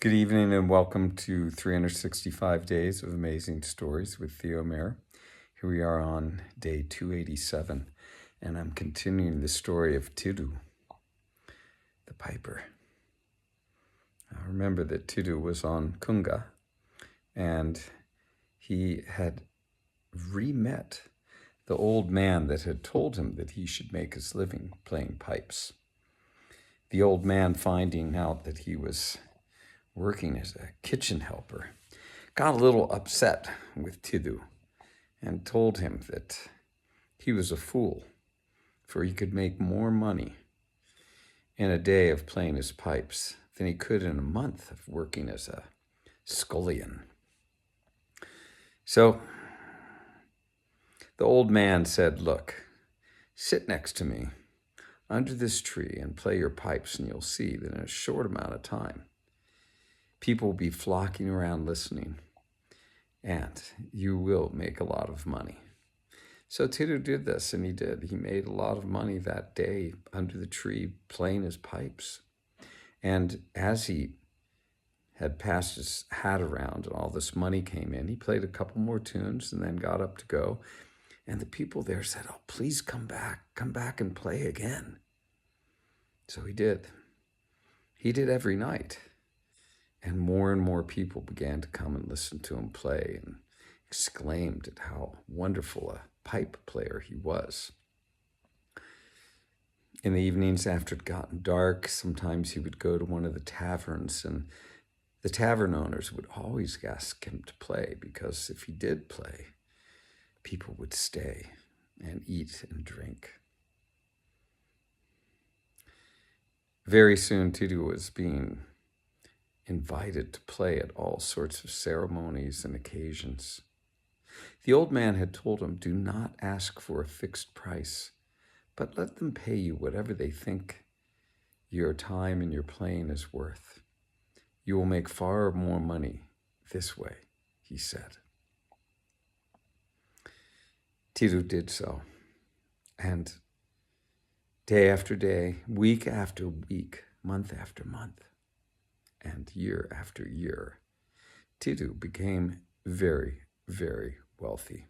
Good evening and welcome to 365 Days of Amazing Stories with Theo Mayer. Here we are on day 287, and I'm continuing the story of Tiidu the Piper. I remember that Tiidu was on Kunga, and he had re-met the old man that had told him that he should make his living playing pipes. The old man, finding out that he was working as a kitchen helper, got a little upset with Tiidu and told him that he was a fool, for he could make more money in a day of playing his pipes than he could in a month of working as a scullion. So the old man said, "Look, sit next to me under this tree and play your pipes, and you'll see that in a short amount of time, people will be flocking around listening, and you will make a lot of money." So Tiidu did this, and he did. He made a lot of money that day under the tree playing his pipes. And as he had passed his hat around and all this money came in, he played a couple more tunes and then got up to go. And the people there said, "Oh, please come back and play again." So he did. He did every night. And more people began to come and listen to him play and exclaimed at how wonderful a pipe player he was. In the evenings after it gotten dark, sometimes he would go to one of the taverns, and the tavern owners would always ask him to play, because if he did play, people would stay and eat and drink. Very soon, Tiidu was being invited to play at all sorts of ceremonies and occasions. The old man had told him, "Do not ask for a fixed price, but let them pay you whatever they think your time and your playing is worth. You will make far more money this way," he said. Tiidu did so, and day after day, week after week, month after month, and year after year, Tiidu became very, very wealthy.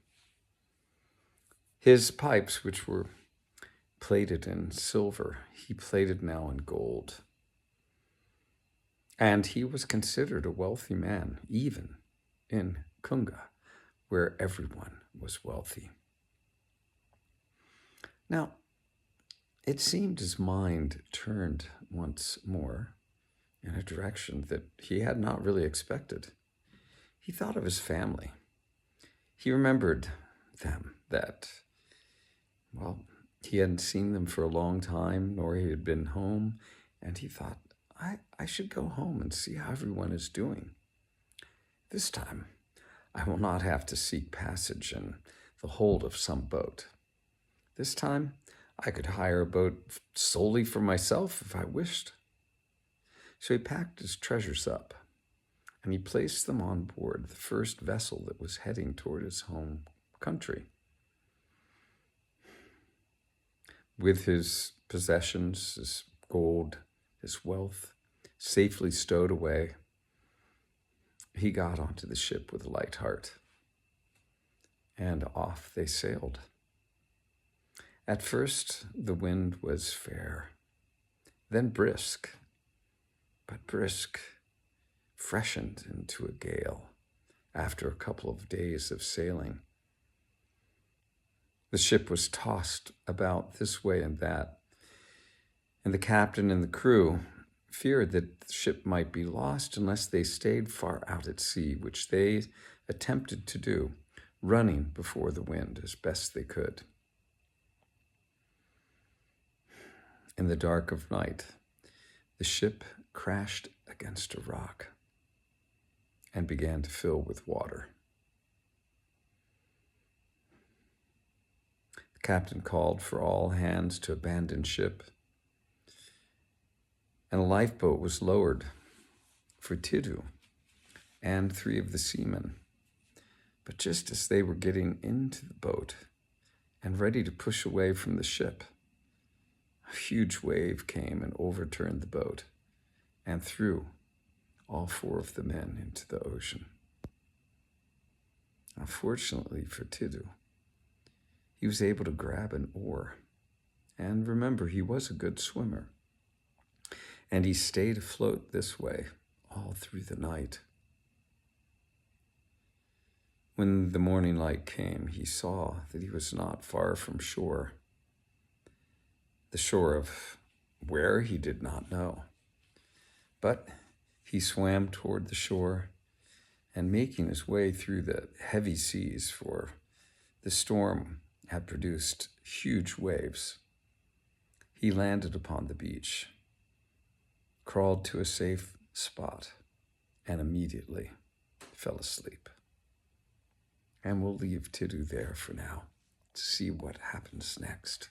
His pipes, which were plated in silver, he plated now in gold. And he was considered a wealthy man, even in Kunga, where everyone was wealthy. Now, it seemed his mind turned once more in a direction that he had not really expected. He thought of his family. He remembered them, that, well, he hadn't seen them for a long time, nor he had been home, and he thought, I should go home and see how everyone is doing. This time, I will not have to seek passage in the hold of some boat. This time, I could hire a boat solely for myself if I wished. So he packed his treasures up, and he placed them on board the first vessel that was heading toward his home country. With his possessions, his gold, his wealth, safely stowed away, he got onto the ship with a light heart, and off they sailed. At first, the wind was fair, then brisk, but brisk freshened into a gale after a couple of days of sailing. The ship was tossed about this way and that, and the captain and the crew feared that the ship might be lost unless they stayed far out at sea, which they attempted to do, running before the wind as best they could. In the dark of night, the ship crashed against a rock and began to fill with water. The captain called for all hands to abandon ship, and a lifeboat was lowered for Tiidu and 3 of the seamen. But just as they were getting into the boat and ready to push away from the ship, a huge wave came and overturned the boat and threw all 4 of the men into the ocean. Unfortunately for Tiidu, he was able to grab an oar. And remember, he was a good swimmer. And he stayed afloat this way all through the night. When the morning light came, he saw that he was not far from shore. The shore of where, he did not know. But he swam toward the shore, and making his way through the heavy seas, for the storm had produced huge waves, he landed upon the beach, crawled to a safe spot, and immediately fell asleep. And we'll leave Tiidu there for now to see what happens next.